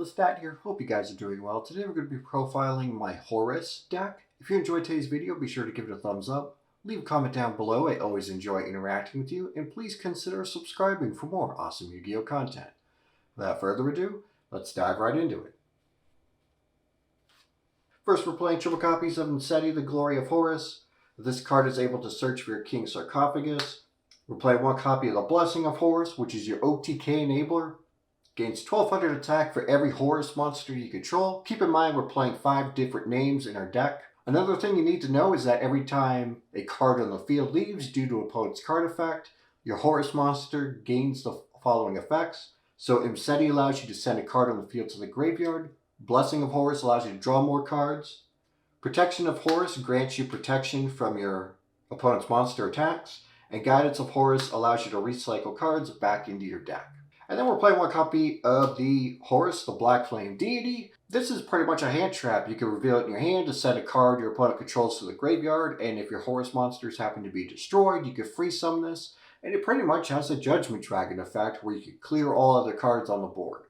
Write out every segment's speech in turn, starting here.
LestatYGO here. Hope you guys are doing well. Today we're going to be profiling my HORUS deck. If you enjoyed today's video, be sure to give it a thumbs up. Leave a comment down below. I always enjoy interacting with you. And please consider subscribing for more awesome Yu-Gi-Oh content. Without further ado, let's dive right into it. First, we're playing triple copies of Nseti, the Glory of Horus. This card is able to search for your King Sarcophagus. We're playing one copy of the Blessing of Horus, which is your OTK enabler. Gains 1200 attack for every Horus monster you control. Keep in mind we're playing 5 different names in our deck. Another thing you need to know is that every time a card on the field leaves due to opponent's card effect, your Horus monster gains the following effects. So Nseti allows you to send a card on the field to the graveyard. Blessing of Horus allows you to draw more cards. Protection of Horus grants you protection from your opponent's monster attacks. And Guidance of Horus allows you to recycle cards back into your deck. And then we're playing one copy of the HORUS, the Black Flame Deity. This is pretty much a hand trap. You can reveal it in your hand to send a card your opponent controls to the graveyard, and if your Horus monsters happen to be destroyed, you can free summon this, and it pretty much has a Judgment Dragon effect where you can clear all other cards on the board.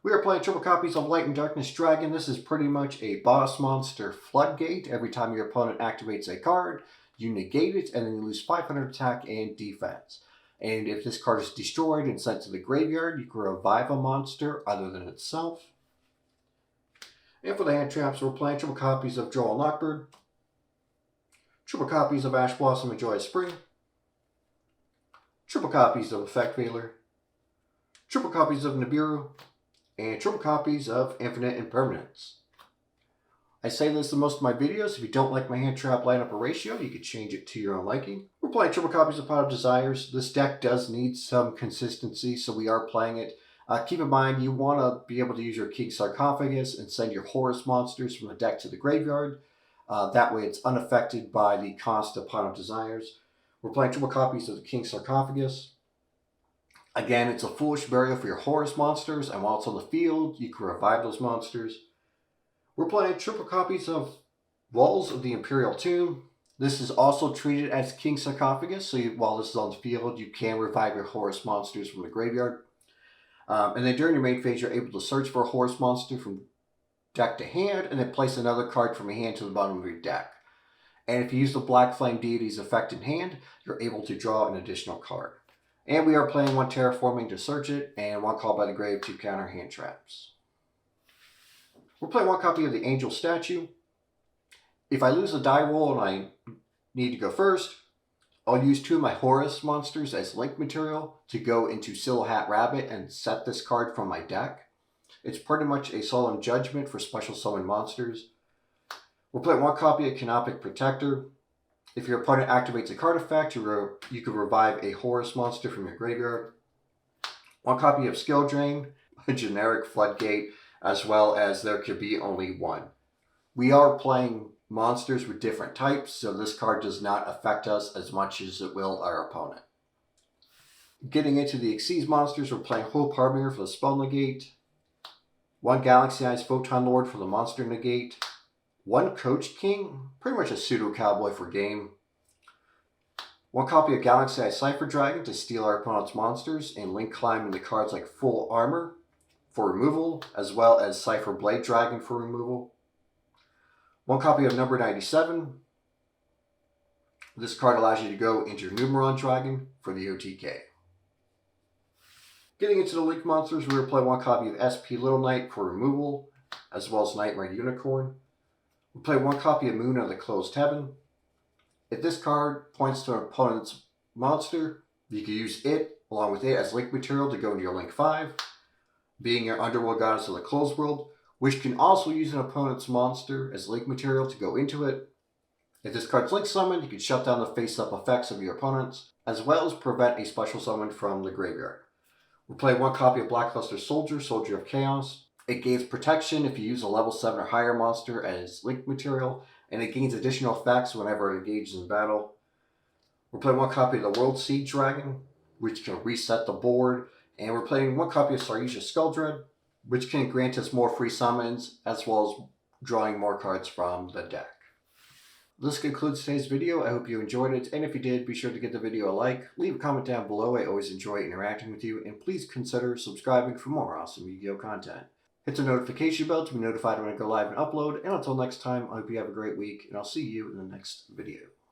We are playing triple copies of Light and Darkness Dragon. This is pretty much a boss monster floodgate. Every time your opponent activates a card, you negate it, and then you lose 500 attack and defense. And if this card is destroyed and sent to the graveyard, you can revive a monster other than itself. And for the hand traps, we're playing triple copies of Joel Knockbird, triple copies of Ash Blossom and Joyous Spring, triple copies of Effect Veiler, triple copies of Nibiru, and triple copies of Infinite Impermanence. I say this in most of my videos. If you don't like my hand trap lineup or ratio, you can change it to your own liking. We're playing triple copies of Pot of Desires. This deck does need some consistency, so we are playing it. Keep in mind, you want to be able to use your King Sarcophagus and send your Horus monsters from the deck to the graveyard. That way it's unaffected by the cost of Pot of Desires. We're playing triple copies of the King Sarcophagus. Again, it's a foolish burial for your Horus monsters, and while it's on the field, you can revive those monsters. We're playing triple copies of Walls of the Imperial Tomb. This is also treated as King Sarcophagus, so while this is on the field, you can revive your Horus monsters from the graveyard. And then during your main phase, you're able to search for a Horus monster from deck to hand, and then place another card from your hand to the bottom of your deck. And if you use the Black Flame Deity's effect in hand, you're able to draw an additional card. And we are playing one Terraforming to search it, and one Call by the Grave to counter hand traps. We're playing one copy of the Angel Statue. If I lose a die roll and I need to go first, I'll use 2 of my Horus monsters as link material to go into Silhat Rabbit and set this card from my deck. It's pretty much a Solemn Judgment for special summon monsters. We're playing one copy of Canopic Protector. If your opponent activates a card effect, you can revive a Horus monster from your graveyard. One copy of Skill Drain, a generic floodgate, as well as there could be only one. We are playing monsters with different types, so this card does not affect us as much as it will our opponent. Getting into the Xyz monsters, we're playing Hope Harbinger for the Spell Negate, one Galaxy Eyes Photon Lord for the Monster Negate, one Coach King, pretty much a pseudo cowboy for game, one copy of Galaxy Eyes Cypher Dragon to steal our opponent's monsters and link climb into cards like Full Armor for removal, as well as Cypher Blade Dragon for removal. One copy of Number 97. This card allows you to go into your Numeron Dragon for the OTK. Getting into the link monsters, we will play one copy of SP Little Knight for removal, as well as Nightmare Unicorn. We'll play one copy of Moon of the Closed Heaven. If this card points to an opponent's monster, you can use it along with it as link material to go into your Link 5. Being your Underworld Goddess of the Closed World, which can also use an opponent's monster as link material to go into it. If this card's link summoned, you can shut down the face-up effects of your opponents, as well as prevent a special summon from the graveyard. We'll play one copy of Blackluster Soldier, Soldier of Chaos. It gains protection if you use a level 7 or higher monster as link material, and it gains additional effects whenever it engages in battle. We'll play one copy of the World Seed Dragon, which can reset the board. And we're playing one copy of Sarisha Skulldread, which can grant us more free summons, as well as drawing more cards from the deck. This concludes today's video. I hope you enjoyed it, and if you did, be sure to give the video a like, leave a comment down below. I always enjoy interacting with you, and please consider subscribing for more awesome Yu-Gi-Oh content. Hit the notification bell to be notified when I go live and upload, and until next time, I hope you have a great week, and I'll see you in the next video.